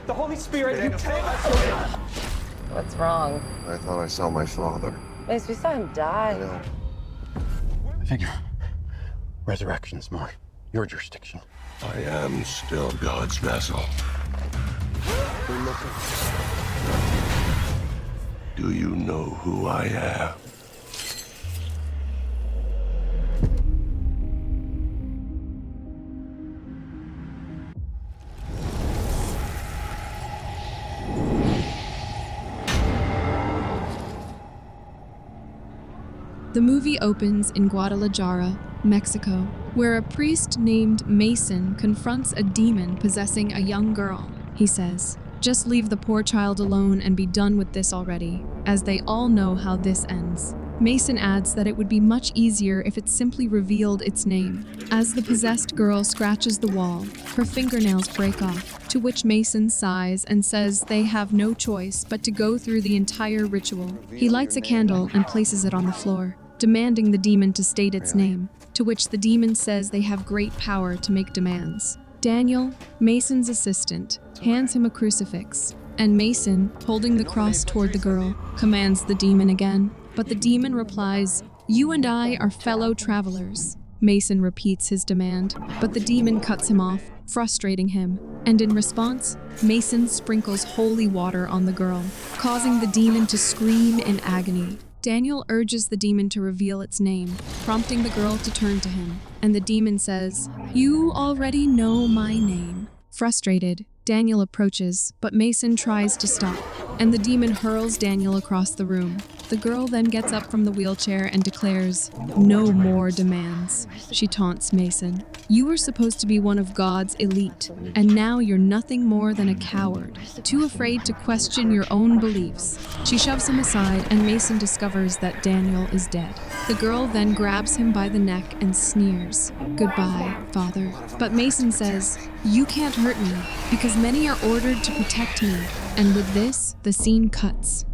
The Holy Spirit, you take us. What's wrong? I thought I saw my father. Mace, we saw him I die. know. I figure resurrection's more your jurisdiction. I am still God's vessel. Do you know who I am? The movie opens in Guadalajara, Mexico, where a priest named Mason confronts a demon possessing a young girl. He says, "Just leave the poor child alone and be done with this already," as they all know how this ends. Mason adds that it would be much easier if it simply revealed its name. As the possessed girl scratches the wall, her fingernails break off, to which Mason sighs and says they have no choice but to go through the entire ritual. He lights a candle and places it on the floor, demanding the demon to state its name, to which the demon says they have great power to make demands. Daniel, Mason's assistant, hands him a crucifix, and Mason, holding the cross toward the girl, commands the demon again. But the demon replies, "You and I are fellow travelers." Mason repeats his demand, but the demon cuts him off, frustrating him, and in response, Mason sprinkles holy water on the girl, causing the demon to scream in agony. Daniel urges the demon to reveal its name, prompting the girl to turn to him, and the demon says, "You already know my name." Frustrated, Daniel approaches, but Mason tries to stop, and the demon hurls Daniel across the room. The girl then gets up from the wheelchair and declares, "No more demands." She taunts Mason. "You were supposed to be one of God's elite, and now you're nothing more than a coward, too afraid to question your own beliefs." She shoves him aside, and Mason discovers that Daniel is dead. The girl then grabs him by the neck and sneers, "Goodbye, Father." But Mason says, "You can't hurt me, because many are ordered to protect me." And with this, the scene cuts.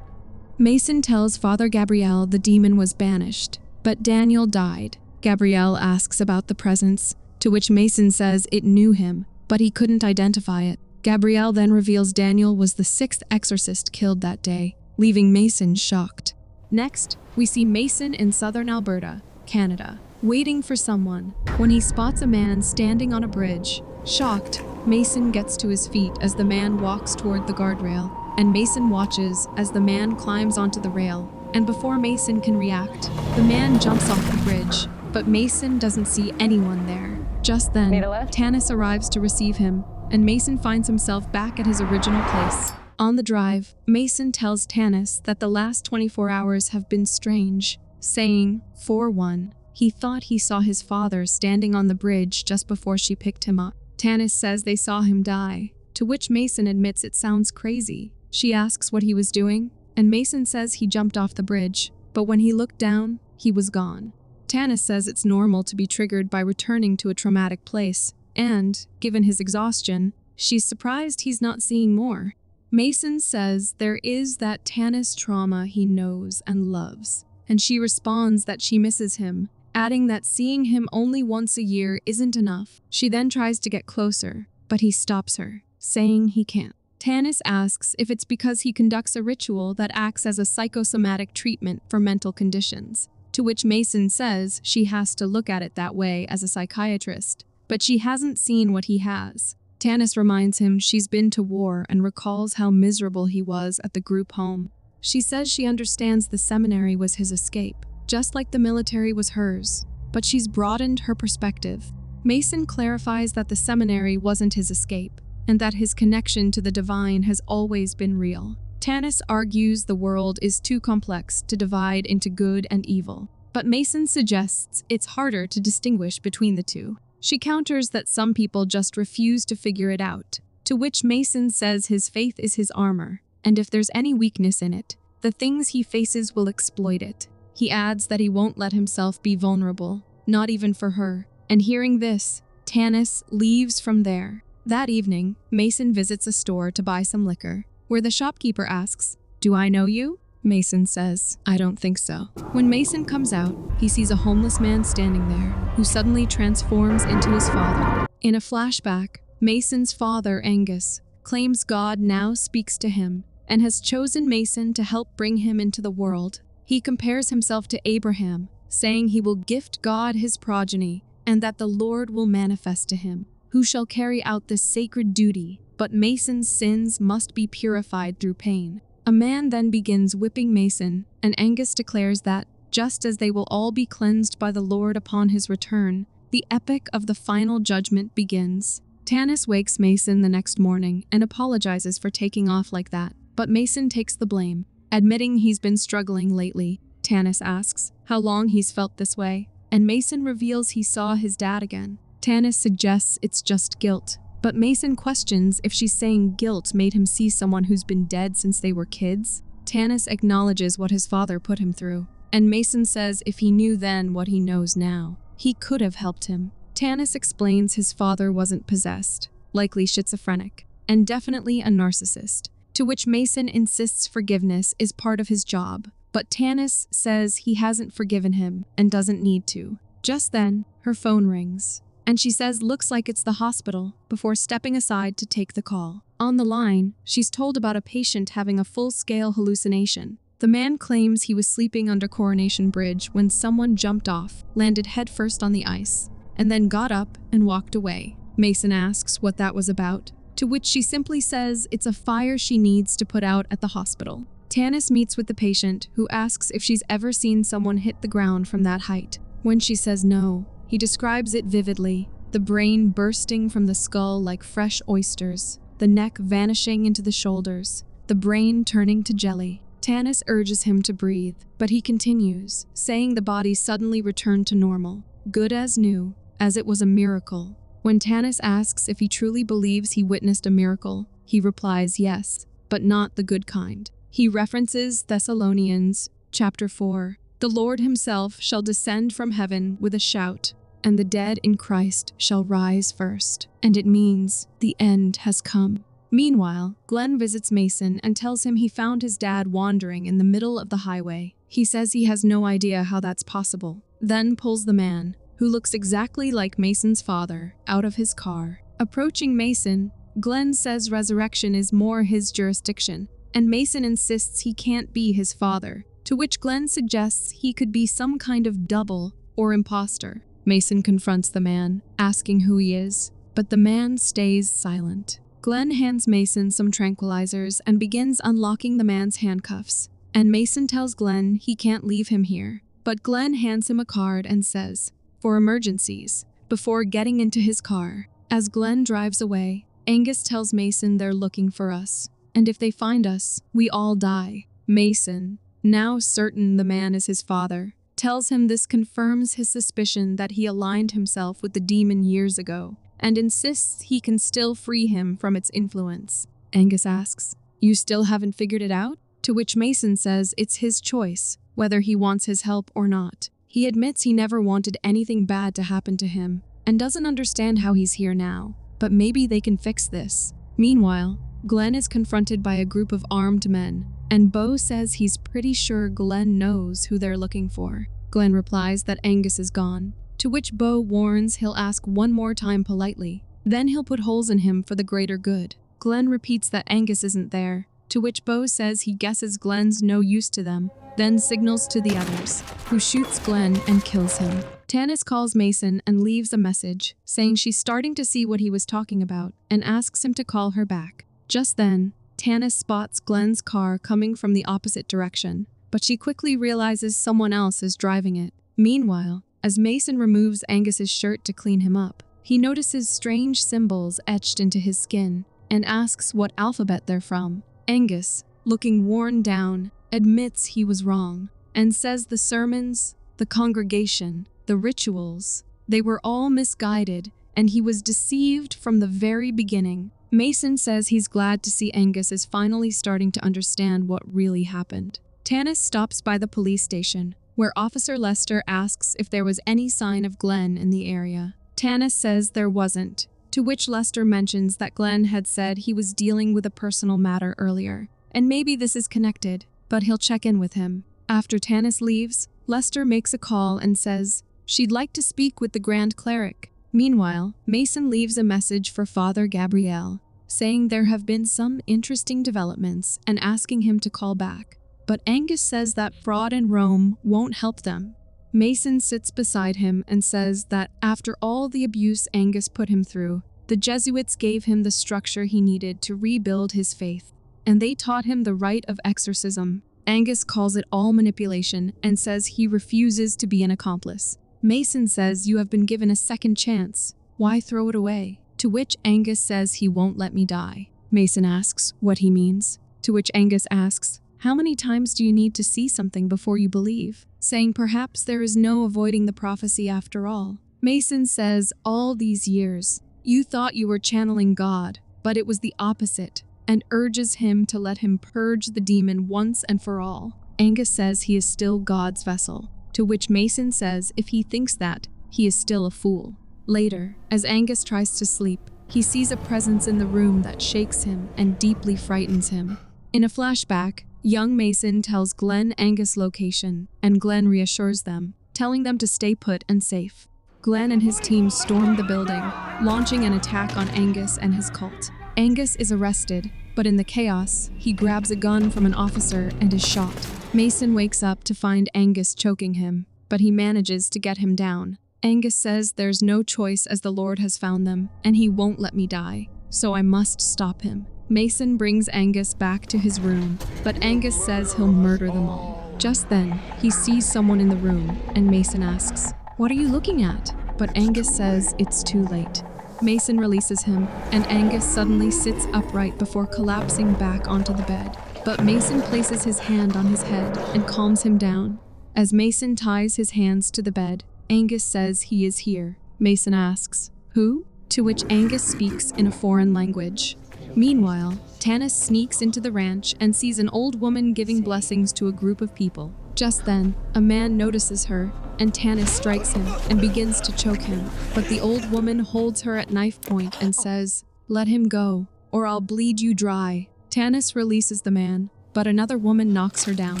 Mason tells Father Gabriel the demon was banished, but Daniel died. Gabriel asks about the presence, to which Mason says it knew him, but he couldn't identify it. Gabriel then reveals Daniel was the 6th exorcist killed that day, leaving Mason shocked. Next, we see Mason in southern Alberta, Canada, waiting for someone, when he spots a man standing on a bridge. Shocked, Mason gets to his feet as the man walks toward the guardrail, and Mason watches as the man climbs onto the rail, and before Mason can react, the man jumps off the bridge, but Mason doesn't see anyone there. Just then, Need a lift? Tanis arrives to receive him, and Mason finds himself back at his original place. On the drive, Mason tells Tanis that the last 24 hours have been strange, saying, for one, he thought he saw his father standing on the bridge just before she picked him up. Tanis says they saw him die, to which Mason admits it sounds crazy. She asks what he was doing, and Mason says he jumped off the bridge, but when he looked down, he was gone. Tanis says it's normal to be triggered by returning to a traumatic place, and, given his exhaustion, she's surprised he's not seeing more. Mason says there is that Tanis trauma he knows and loves, and she responds that she misses him, adding that seeing him only once a year isn't enough. She then tries to get closer, but he stops her, saying he can't. Tanis asks if it's because he conducts a ritual that acts as a psychosomatic treatment for mental conditions, to which Mason says she has to look at it that way as a psychiatrist, but she hasn't seen what he has. Tanis reminds him she's been to war and recalls how miserable he was at the group home. She says she understands the seminary was his escape, just like the military was hers, but she's broadened her perspective. Mason clarifies that the seminary wasn't his escape, and that his connection to the divine has always been real. Tanis argues the world is too complex to divide into good and evil, but Mason suggests it's harder to distinguish between the two. She counters that some people just refuse to figure it out, to which Mason says his faith is his armor, and if there's any weakness in it, the things he faces will exploit it. He adds that he won't let himself be vulnerable, not even for her, and hearing this, Tanis leaves from there. That evening, Mason visits a store to buy some liquor, where the shopkeeper asks, "Do I know you?" Mason says, I don't think so. When Mason comes out, he sees a homeless man standing there, who suddenly transforms into his father. In a flashback, Mason's father, Angus, claims God now speaks to him and has chosen Mason to help bring him into the world. He compares himself to Abraham, saying he will gift God his progeny and that the Lord will manifest to him, who shall carry out this sacred duty, but Mason's sins must be purified through pain. A man then begins whipping Mason, and Angus declares that, just as they will all be cleansed by the Lord upon his return, the epic of the final judgment begins. Tanis wakes Mason the next morning and apologizes for taking off like that, but Mason takes the blame, admitting he's been struggling lately. Tanis asks how long he's felt this way, and Mason reveals he saw his dad again. Tanis suggests it's just guilt, but Mason questions if she's saying guilt made him see someone who's been dead since they were kids. Tanis acknowledges what his father put him through, and Mason says if he knew then what he knows now, he could have helped him. Tanis explains his father wasn't possessed, likely schizophrenic, and definitely a narcissist, to which Mason insists forgiveness is part of his job, but Tanis says he hasn't forgiven him and doesn't need to. Just then, her phone rings, and she says looks like it's the hospital before stepping aside to take the call. On the line, she's told about a patient having a full-scale hallucination. The man claims he was sleeping under Coronation Bridge when someone jumped off, landed headfirst on the ice, and then got up and walked away. Mason asks what that was about, to which she simply says it's a fire she needs to put out at the hospital. Tanis meets with the patient, who asks if she's ever seen someone hit the ground from that height. When she says no, he describes it vividly, the brain bursting from the skull like fresh oysters, the neck vanishing into the shoulders, the brain turning to jelly. Tanis urges him to breathe, but he continues, saying the body suddenly returned to normal, good as new, as it was a miracle. When Tanis asks if he truly believes he witnessed a miracle, he replies yes, but not the good kind. He references Thessalonians, chapter 4, the Lord himself shall descend from heaven with a shout, and the dead in Christ shall rise first. And it means the end has come. Meanwhile, Glenn visits Mason and tells him he found his dad wandering in the middle of the highway. He says he has no idea how that's possible, then pulls the man, who looks exactly like Mason's father, out of his car. Approaching Mason, Glenn says resurrection is more his jurisdiction, and Mason insists he can't be his father, to which Glenn suggests he could be some kind of double or imposter. Mason confronts the man, asking who he is, but the man stays silent. Glenn hands Mason some tranquilizers and begins unlocking the man's handcuffs, and Mason tells Glenn he can't leave him here, but Glenn hands him a card and says, for emergencies, before getting into his car. As Glenn drives away, Angus tells Mason they're looking for us, and if they find us, we all die. Mason, now certain the man is his father, tells him this confirms his suspicion that he aligned himself with the demon years ago, and insists he can still free him from its influence. Angus asks, "You still haven't figured it out?" To which Mason says it's his choice, whether he wants his help or not. He admits he never wanted anything bad to happen to him, and doesn't understand how he's here now, but maybe they can fix this. Meanwhile, Glenn is confronted by a group of armed men, and Bo says he's pretty sure Glenn knows who they're looking for. Glenn replies that Angus is gone, to which Bo warns he'll ask one more time politely, then he'll put holes in him for the greater good. Glenn repeats that Angus isn't there, to which Bo says he guesses Glenn's no use to them, then signals to the others, who shoots Glenn and kills him. Tanis calls Mason and leaves a message, saying she's starting to see what he was talking about, and asks him to call her back. Just then, Tanis spots Glenn's car coming from the opposite direction, but she quickly realizes someone else is driving it. Meanwhile, as Mason removes Angus's shirt to clean him up, he notices strange symbols etched into his skin, and asks what alphabet they're from. Angus, looking worn down, admits he was wrong, and says the sermons, the congregation, the rituals, they were all misguided, and he was deceived from the very beginning. Mason says he's glad to see Angus is finally starting to understand what really happened. Tanis stops by the police station, where Officer Lester asks if there was any sign of Glenn in the area. Tanis says there wasn't, to which Lester mentions that Glenn had said he was dealing with a personal matter earlier, and maybe this is connected. but he'll check in with him. After Tanis leaves, Lester makes a call and says she'd like to speak with the Grand Cleric. Meanwhile, Mason leaves a message for Father Gabriel, saying there have been some interesting developments and asking him to call back. But Angus says that fraud in Rome won't help them. Mason sits beside him and says that after all the abuse Angus put him through, the Jesuits gave him the structure he needed to rebuild his faith, and they taught him the rite of exorcism. Angus calls it all manipulation and says he refuses to be an accomplice. Mason says you have been given a second chance. Why throw it away? To which Angus says he won't let me die. Mason asks what he means, to which Angus asks, how many times do you need to see something before you believe? Saying perhaps there is no avoiding the prophecy after all. Mason says all these years, you thought you were channeling God, but it was the opposite, and urges him to let him purge the demon once and for all. Angus says he is still God's vessel, to which Mason says if he thinks that, he is still a fool. Later, as Angus tries to sleep, he sees a presence in the room that shakes him and deeply frightens him. In a flashback, young Mason tells Glenn Angus' location, and Glenn reassures them, telling them to stay put and safe. Glenn and his team storm the building, launching an attack on Angus and his cult. Angus is arrested, but in the chaos, he grabs a gun from an officer and is shot. Mason wakes up to find Angus choking him, but he manages to get him down. Angus says there's no choice as the Lord has found them, and he won't let me die, so I must stop him. Mason brings Angus back to his room, but Angus says he'll murder them all. Just then, he sees someone in the room, and Mason asks, "What are you looking at?" But Angus says it's too late. Mason releases him, and Angus suddenly sits upright before collapsing back onto the bed. But Mason places his hand on his head and calms him down. As Mason ties his hands to the bed, Angus says he is here. Mason asks, "Who?" To which Angus speaks in a foreign language. Meanwhile, Tanis sneaks into the ranch and sees an old woman giving blessings to a group of people. Just then, a man notices her, and Tanis strikes him and begins to choke him. But the old woman holds her at knife point and says, "Let him go, or I'll bleed you dry." Tanis releases the man, but another woman knocks her down.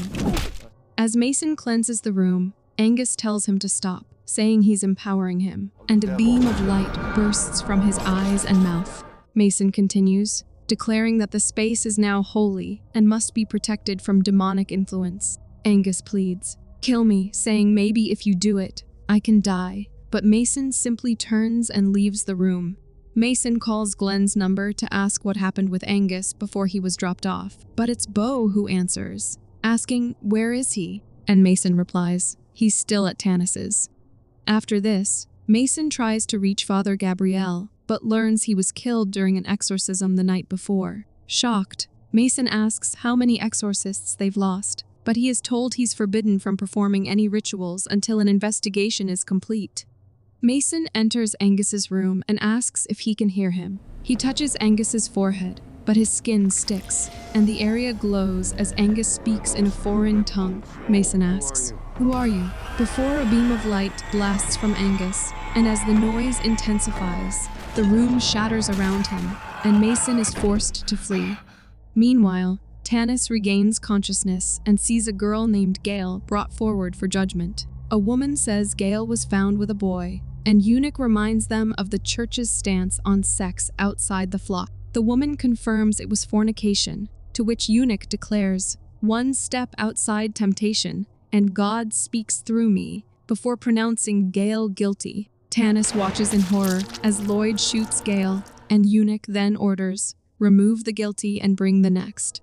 As Mason cleanses the room, Angus tells him to stop, saying he's empowering him, and a beam of light bursts from his eyes and mouth. Mason continues, declaring that the space is now holy and must be protected from demonic influence. Angus pleads, "Kill me," saying maybe if you do it, I can die. But Mason simply turns and leaves the room. Mason calls Glenn's number to ask what happened with Angus before he was dropped off, but it's Beau who answers, asking, "Where is he?" And Mason replies, "He's still at Tanis's." After this, Mason tries to reach Father Gabriel, but learns he was killed during an exorcism the night before. Shocked, Mason asks how many exorcists they've lost, but he is told he's forbidden from performing any rituals until an investigation is complete. Mason enters Angus's room and asks if he can hear him. He touches Angus's forehead, but his skin sticks, and the area glows as Angus speaks in a foreign tongue. Mason asks, "Who are you?" Before a beam of light blasts from Angus, and as the noise intensifies, the room shatters around him, and Mason is forced to flee. Meanwhile, Tanis regains consciousness and sees a girl named Gail brought forward for judgment. A woman says Gail was found with a boy, and Eunuch reminds them of the church's stance on sex outside the flock. The woman confirms it was fornication, to which Eunuch declares, "One step outside temptation, and God speaks through me," before pronouncing Gail guilty. Tanis watches in horror as Lloyd shoots Gail, and Eunuch then orders, "Remove the guilty and bring the next."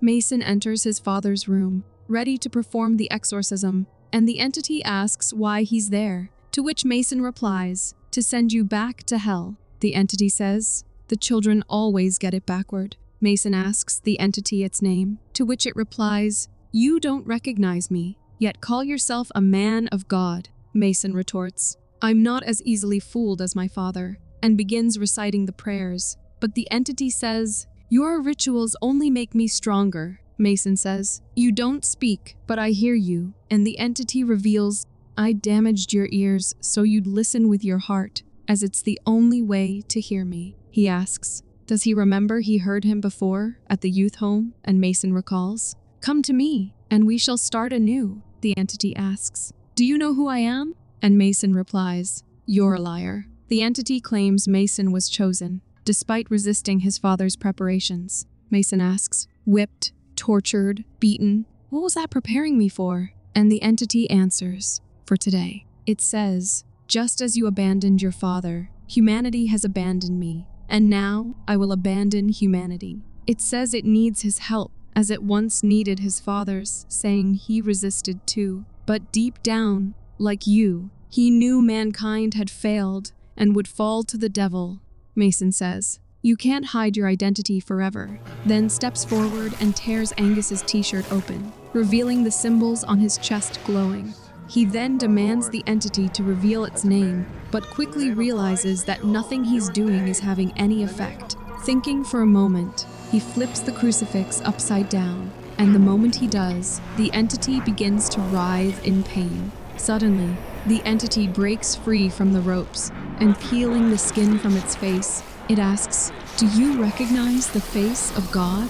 Mason enters his father's room, ready to perform the exorcism, and the entity asks why he's there, to which Mason replies, "To send you back to hell." The entity says, "The children always get it backward." Mason asks the entity its name, to which it replies, "You don't recognize me, yet call yourself a man of God." Mason retorts, "I'm not as easily fooled as my father," and begins reciting the prayers, but the entity says, "Your rituals only make me stronger." Mason says, "You don't speak, but I hear you," and the entity reveals, "I damaged your ears so you'd listen with your heart, as it's the only way to hear me." He asks, does he remember he heard him before at the youth home, and Mason recalls, "Come to me, and we shall start anew," the entity asks. "Do you know who I am?" And Mason replies, "You're a liar." The entity claims Mason was chosen, despite resisting his father's preparations. Mason asks, "Whipped, tortured, beaten, what was that preparing me for?" And the entity answers, "For today." It says, "Just as you abandoned your father, humanity has abandoned me, and now I will abandon humanity." It says it needs his help, as it once needed his father's, saying he resisted too. But deep down, like you, he knew mankind had failed and would fall to the devil. Mason says, "You can't hide your identity forever," then steps forward and tears Angus's t-shirt open, revealing the symbols on his chest glowing. He then demands the entity to reveal its name, but quickly realizes that nothing he's doing is having any effect. Thinking for a moment, he flips the crucifix upside down, and the moment he does, the entity begins to writhe in pain. Suddenly, the entity breaks free from the ropes, and peeling the skin from its face, it asks, "Do you recognize the face of God?"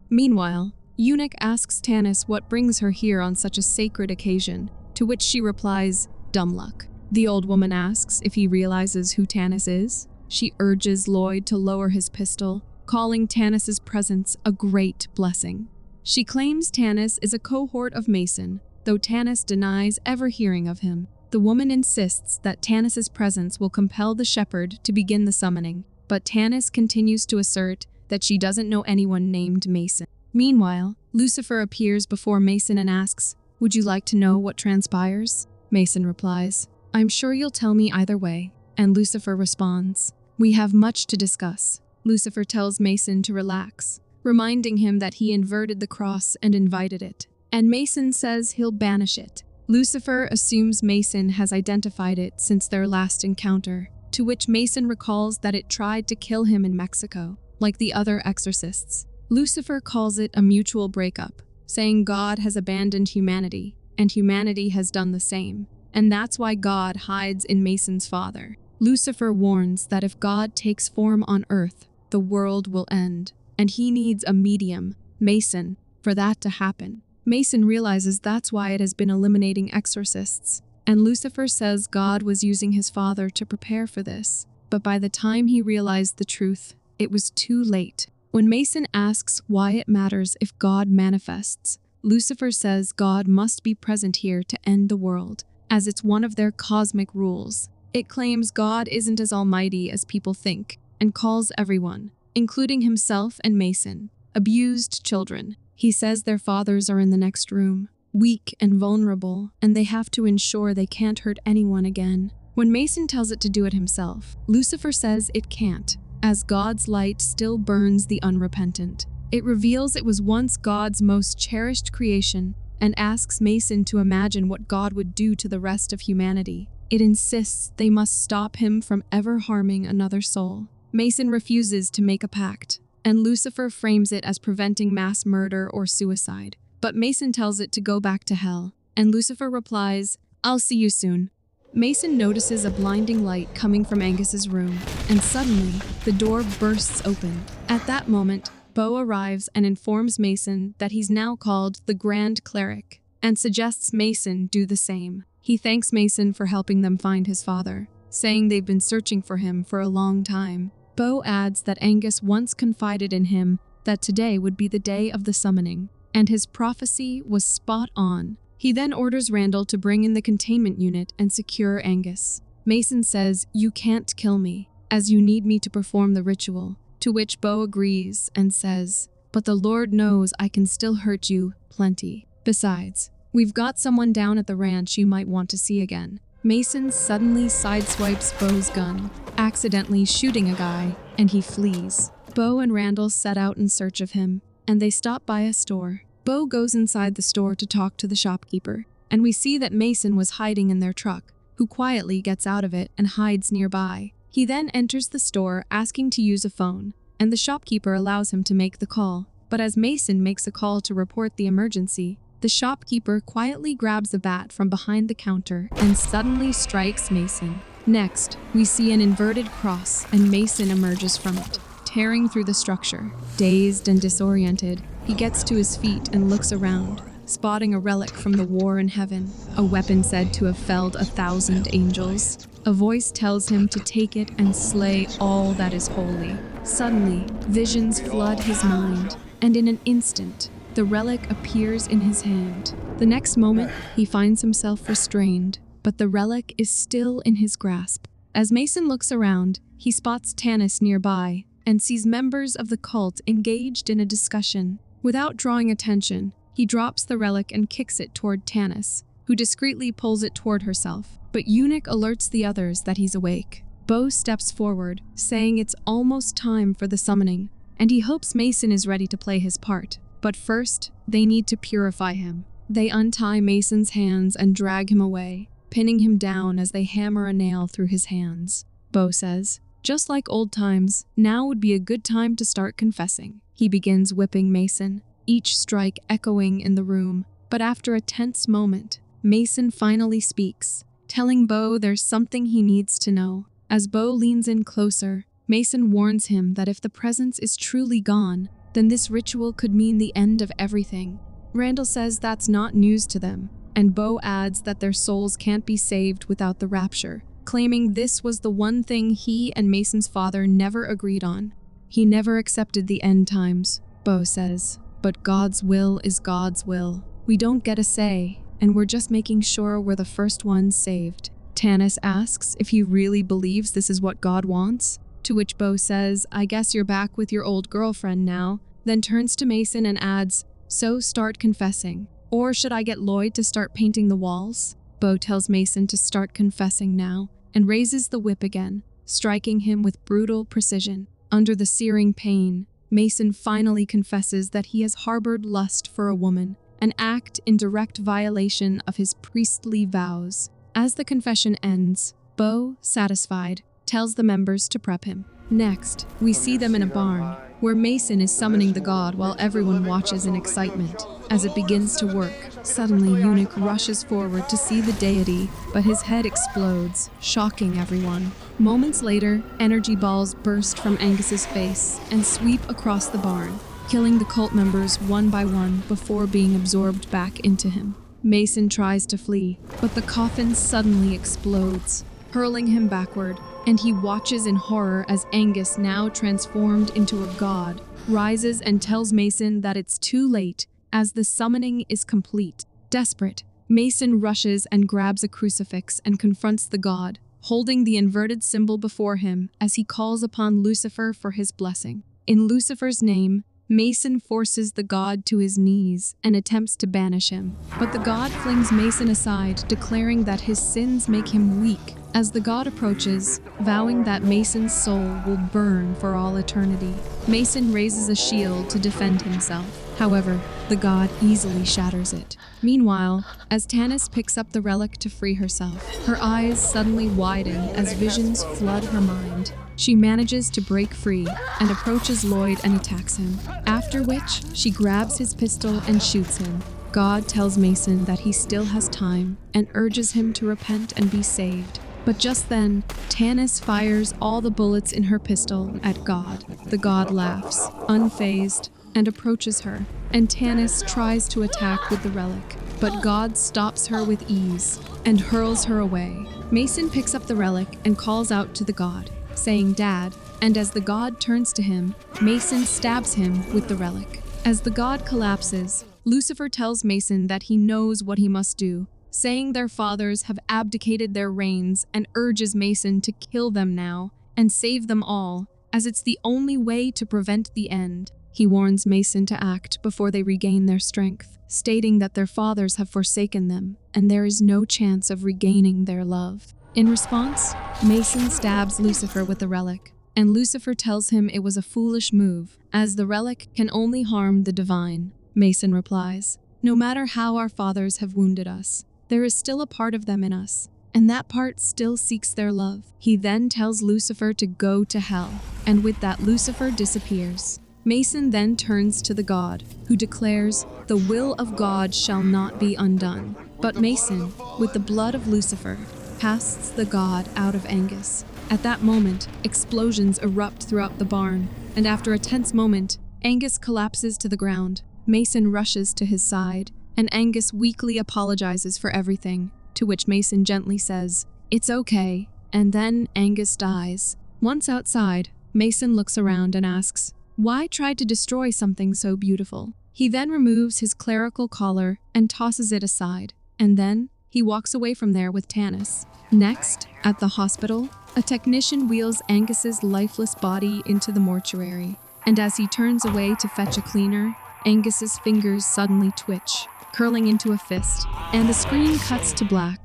Meanwhile, Eunuch asks Tanis what brings her here on such a sacred occasion, to which she replies, "Dumb luck." The old woman asks if he realizes who Tanis is. She urges Lloyd to lower his pistol, calling Tanis's presence a great blessing. She claims Tanis is a cohort of Mason, though Tanis denies ever hearing of him. The woman insists that Tanis's presence will compel the shepherd to begin the summoning, but Tanis continues to assert that she doesn't know anyone named Mason. Meanwhile, Lucifer appears before Mason and asks, "Would you like to know what transpires?" Mason replies, "I'm sure you'll tell me either way." And Lucifer responds, "We have much to discuss." Lucifer tells Mason to relax, reminding him that he inverted the cross and invited it. And Mason says he'll banish it. Lucifer assumes Mason has identified it since their last encounter, to which Mason recalls that it tried to kill him in Mexico, like the other exorcists. Lucifer calls it a mutual breakup, saying God has abandoned humanity, and humanity has done the same, and that's why God hides in Mason's father. Lucifer warns that if God takes form on earth, the world will end, and he needs a medium, Mason, for that to happen. Mason realizes that's why it has been eliminating exorcists, and Lucifer says God was using his father to prepare for this, but by the time he realized the truth, it was too late. When Mason asks why it matters if God manifests, Lucifer says God must be present here to end the world, as it's one of their cosmic rules. It claims God isn't as almighty as people think, and calls everyone, including himself and Mason, abused children. He says their fathers are in the next room, weak and vulnerable, and they have to ensure they can't hurt anyone again. When Mason tells it to do it himself, Lucifer says it can't, as God's light still burns the unrepentant. It reveals it was once God's most cherished creation, and asks Mason to imagine what God would do to the rest of humanity. It insists they must stop him from ever harming another soul. Mason refuses to make a pact, and Lucifer frames it as preventing mass murder or suicide. But Mason tells it to go back to hell, and Lucifer replies, "I'll see you soon." Mason notices a blinding light coming from Angus's room, and suddenly, the door bursts open. At that moment, Bo arrives and informs Mason that he's now called the Grand Cleric, and suggests Mason do the same. He thanks Mason for helping them find his father, saying they've been searching for him for a long time. Bo adds that Angus once confided in him that today would be the day of the summoning, and his prophecy was spot on. He then orders Randall to bring in the containment unit and secure Angus. Mason says, "You can't kill me, as you need me to perform the ritual," to which Bo agrees and says, "But the Lord knows I can still hurt you plenty. Besides, we've got someone down at the ranch you might want to see again." Mason suddenly sideswipes Bo's gun, accidentally shooting a guy, and he flees. Bo and Randall set out in search of him, and they stop by a store. Bo goes inside the store to talk to the shopkeeper, and we see that Mason was hiding in their truck, who quietly gets out of it and hides nearby. He then enters the store asking to use a phone, and the shopkeeper allows him to make the call. But as Mason makes a call to report the emergency, the shopkeeper quietly grabs a bat from behind the counter and suddenly strikes Mason. Next, we see an inverted cross, and Mason emerges from it, tearing through the structure. Dazed and disoriented, he gets to his feet and looks around, spotting a relic from the war in heaven, a weapon said to have felled 1,000 angels. A voice tells him to take it and slay all that is holy. Suddenly, visions flood his mind, and in an instant, the relic appears in his hand. The next moment, he finds himself restrained, but the relic is still in his grasp. As Mason looks around, he spots Tanis nearby and sees members of the cult engaged in a discussion. Without drawing attention, he drops the relic and kicks it toward Tanis, who discreetly pulls it toward herself. But Eunuch alerts the others that he's awake. Bo steps forward, saying it's almost time for the summoning, and he hopes Mason is ready to play his part. But first, they need to purify him. They untie Mason's hands and drag him away, pinning him down as they hammer a nail through his hands. Bo says, "Just like old times, now would be a good time to start confessing." He begins whipping Mason, each strike echoing in the room. But after a tense moment, Mason finally speaks, telling Bo there's something he needs to know. As Bo leans in closer, Mason warns him that if the presence is truly gone, then this ritual could mean the end of everything. Randall says that's not news to them, and Bo adds that their souls can't be saved without the rapture, claiming this was the one thing he and Mason's father never agreed on. He never accepted the end times, Bo says, but God's will is God's will. We don't get a say, and we're just making sure we're the first ones saved. Tanis asks if he really believes this is what God wants, to which Bo says, "I guess you're back with your old girlfriend now," then turns to Mason and adds, "So start confessing. Or should I get Lloyd to start painting the walls?" Bo tells Mason to start confessing now, and raises the whip again, striking him with brutal precision. Under the searing pain, Mason finally confesses that he has harbored lust for a woman, an act in direct violation of his priestly vows. As the confession ends, Bo, satisfied, tells the members to prep him. Next, we see them in a barn, where Mason is summoning the god while everyone watches in excitement. As it begins to work, suddenly Eunuch rushes forward to see the deity, but his head explodes, shocking everyone. Moments later, energy balls burst from Angus's face and sweep across the barn, killing the cult members one by one before being absorbed back into him. Mason tries to flee, but the coffin suddenly explodes, hurling him backward, and he watches in horror as Angus, now transformed into a god, rises and tells Mason that it's too late, as the summoning is complete. Desperate, Mason rushes and grabs a crucifix and confronts the god, holding the inverted symbol before him as he calls upon Lucifer for his blessing. In Lucifer's name, Mason forces the god to his knees and attempts to banish him. But the god flings Mason aside, declaring that his sins make him weak. As the god approaches, vowing that Mason's soul will burn for all eternity, Mason raises a shield to defend himself. However, the god easily shatters it. Meanwhile, as Tanis picks up the relic to free herself, her eyes suddenly widen as visions flood her mind. She manages to break free and approaches Lloyd and attacks him, after which she grabs his pistol and shoots him. God tells Mason that he still has time and urges him to repent and be saved. But just then, Tanis fires all the bullets in her pistol at God. The god laughs, unfazed, and approaches her, and Tanis tries to attack with the relic, but God stops her with ease and hurls her away. Mason picks up the relic and calls out to the god, saying "Dad," and as the god turns to him, Mason stabs him with the relic. As the god collapses, Lucifer tells Mason that he knows what he must do, saying their fathers have abdicated their reigns, and urges Mason to kill them now and save them all, as it's the only way to prevent the end. He warns Mason to act before they regain their strength, stating that their fathers have forsaken them and there is no chance of regaining their love. In response, Mason stabs Lucifer with the relic, and Lucifer tells him it was a foolish move, as the relic can only harm the divine. Mason replies, "No matter how our fathers have wounded us, there is still a part of them in us, and that part still seeks their love." He then tells Lucifer to go to hell, and with that Lucifer disappears. Mason then turns to the god, who declares, "The will of God shall not be undone." But Mason, with the blood of Lucifer, casts the god out of Angus. At that moment, explosions erupt throughout the barn, and after a tense moment, Angus collapses to the ground. Mason rushes to his side, and Angus weakly apologizes for everything, to which Mason gently says, "It's okay," and then Angus dies. Once outside, Mason looks around and asks, why try to destroy something so beautiful? He then removes his clerical collar and tosses it aside, and then he walks away from there with Tanis. Next, at the hospital, a technician wheels Angus's lifeless body into the mortuary, and as he turns away to fetch a cleaner, Angus's fingers suddenly twitch, curling into a fist, and the screen cuts to black.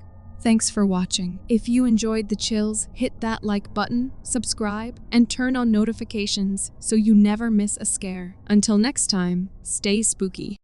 Thanks for watching. If you enjoyed the chills, hit that like button, subscribe, and turn on notifications so you never miss a scare. Until next time, stay spooky.